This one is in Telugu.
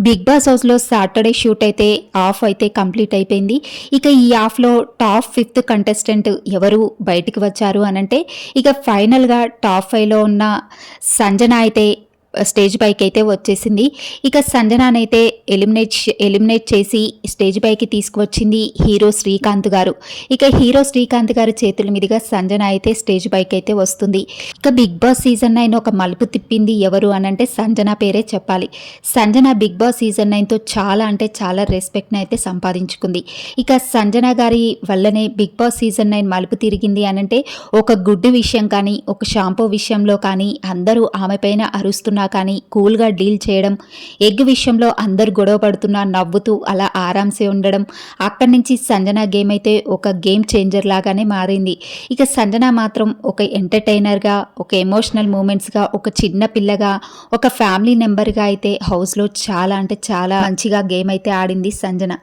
బిగ్ బాస్ హౌస్లో సాటర్డే షూట్ అయితే ఆఫ్ అయితే కంప్లీట్ అయిపోయింది. ఇక ఈ ఆఫ్లో టాప్ 5th కంటెస్టెంట్ ఎవరు బయటికి వచ్చారు అనంటే ఇక ఫైనల్గా టాప్ 5లో ఉన్న సంజన అయితే స్టేజ్ పైకి అయితే వచ్చేసింది. ఇక సంజనానైతే ఎలిమినేట్ చేసి స్టేజ్ పైకి తీసుకువచ్చింది హీరో శ్రీకాంత్ గారు. ఇక హీరో శ్రీకాంత్ గారి చేతుల మీదుగా సంజన అయితే స్టేజ్ పైకి అయితే వస్తుంది. ఇక బిగ్ బాస్ సీజన్ 9 ఒక మలుపు తిప్పింది ఎవరు అనంటే సంజన పేరే చెప్పాలి. సంజన బిగ్ బాస్ సీజన్ 9తో చాలా అంటే చాలా రెస్పెక్ట్ని అయితే సంపాదించుకుంది. ఇక సంజన గారి వల్లనే బిగ్ బాస్ సీజన్ 9 మలుపు తిరిగింది అనంటే ఒక గుడ్డు విషయం కానీ, ఒక షాంపూ విషయంలో కానీ అందరూ ఆమె పైన అరుస్తున్నా కానీ కూల్గా డీల్ చేయడం, ఎగ్ విషయంలో అందరూ గొడవ పడుతున్నా నవ్వుతూ అలా ఆరాంసే ఉండడం, అక్కడి నుంచి సంజన గేమ్ అయితే ఒక గేమ్ చేంజర్ లాగానే మారింది. ఇక సంజన మాత్రం ఒక ఎంటర్టైనర్గా, ఒక ఎమోషనల్ మూమెంట్స్గా, ఒక చిన్న పిల్లగా, ఒక ఫ్యామిలీ మెంబర్గా అయితే హౌస్లో చాలా అంటే చాలా మంచిగా గేమ్ అయితే ఆడింది సంజన.